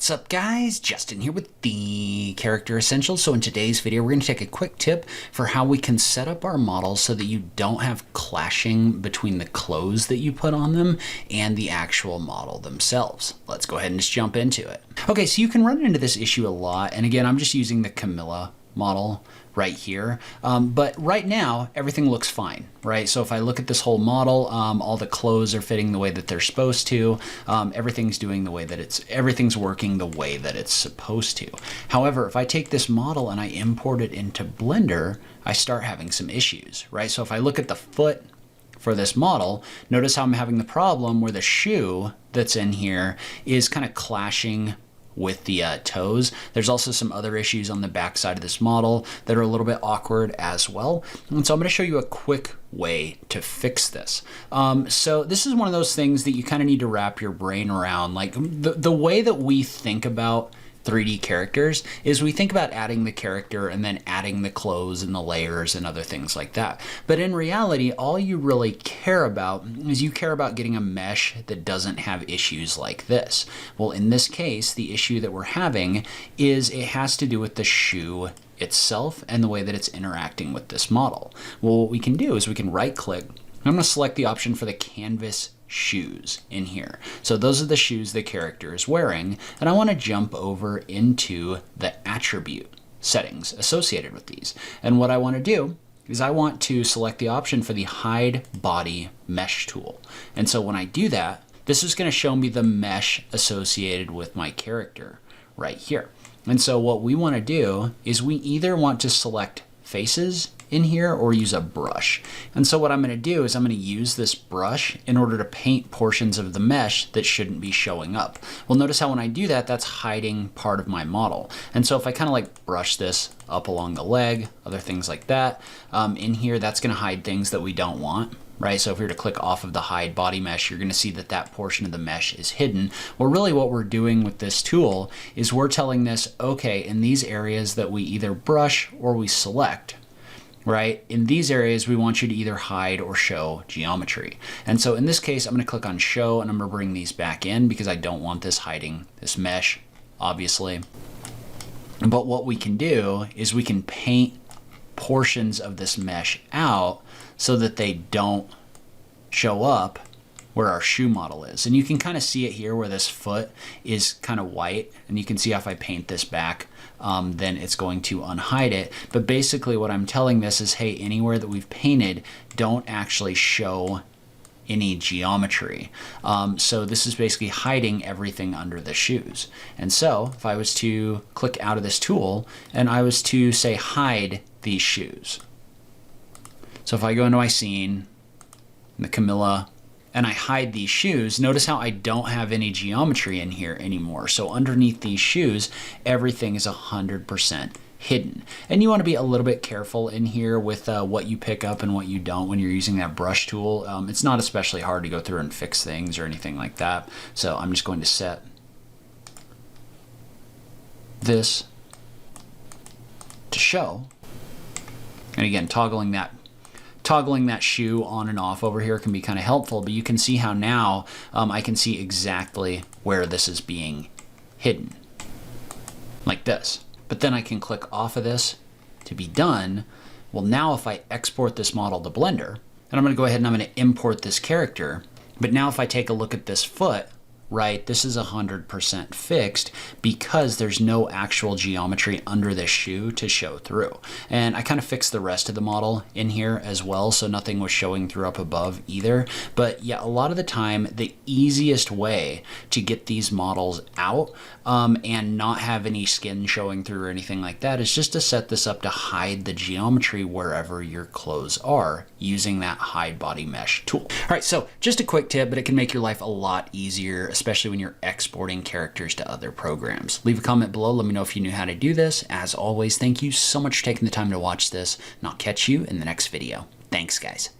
What's up guys, Justin here with the Character Essentials. So in today's video, we're going to take a quick tip for how we can set up our models so that you don't have clashing between the clothes that you put on them and the actual model themselves. Let's go ahead and just jump into it. Okay, so you can run into this issue a lot. And again, I'm just using the Camilla model right here. But right now, everything looks fine, right? So if I look at this whole model, all the clothes are fitting the way that they're supposed to. Everything's doing the way that everything's working the way that it's supposed to. However, if I take this model and I import it into Blender, I start having some issues, right? So if I look at the foot for this model, notice how I'm having the problem where the shoe that's in here is kind of clashing with the toes. There's also some other issues on the back side of this model that are a little bit awkward as well. And so I'm going to show you a quick way to fix this. So this is one of those things that you kind of need to wrap your brain around. Like the way that we think about 3D characters is we think about adding the character and then adding the clothes and the layers and other things like that. But in reality, all you really care about is you care about getting a mesh that doesn't have issues like this. Well, in this case, the issue that we're having is it has to do with the shoe itself and the way that it's interacting with this model. Well, what we can do is we can right click. I'm going to select the option for the canvas shoes in here. So those are the shoes the character is wearing, and I want to jump over into the attribute settings associated with these. And what I want to do is I want to select the option for the hide body mesh tool. And so when I do that, this is going to show me the mesh associated with my character right here. And so what we want to do is we either want to select faces in here or use a brush. And so what I'm going to do is I'm going to use this brush in order to paint portions of the mesh that shouldn't be showing up. Well, notice how when I do that, that's hiding part of my model. And so if I kind of like brush this up along the leg, other things like that, in here, that's going to hide things that we don't want. Right, so if we were to click off of the hide body mesh, you're going to see that that portion of the mesh is hidden. Well, really what we're doing with this tool is we're telling this, okay, in these areas that we either brush or we select, right, in these areas we want you to either hide or show geometry. And so in this case, I'm going to click on show and I'm going to bring these back in because I don't want this hiding this mesh, obviously. But what we can do is we can paint portions of this mesh out so that they don't show up where our shoe model is. And you can kind of see it here where this foot is kind of white, and you can see if I paint this back, then it's going to unhide it. But basically what I'm telling this is, hey, anywhere that we've painted, don't actually show any geometry. So this is basically hiding everything under the shoes. And so if I was to click out of this tool and I was to say hide these shoes. So if I go into my scene, the Camilla, and I hide these shoes, notice how I don't have any geometry in here anymore. So underneath these shoes, everything is 100% hidden. And you want to be a little bit careful in here with what you pick up and what you don't when you're using that brush tool. It's not especially hard to go through and fix things or anything like that. So I'm just going to set this to show. And again, toggling that shoe on and off over here can be kind of helpful, but you can see how now I can see exactly where this is being hidden, like this. But then I can click off of this to be done. Well, now if I export this model to Blender, and I'm going to go ahead and I'm going to import this character, but now if I take a look at this foot, right, this is 100% fixed because there's no actual geometry under this shoe to show through. And I kind of fixed the rest of the model in here as well, so nothing was showing through up above either. But yeah, a lot of the time, the easiest way to get these models out and not have any skin showing through or anything like that is just to set this up to hide the geometry wherever your clothes are using that hide body mesh tool. All right, so just a quick tip, but it can make your life a lot easier, especially when you're exporting characters to other programs. Leave a comment below. Let me know if you knew how to do this. As always, thank you so much for taking the time to watch this, and I'll catch you in the next video. Thanks, guys.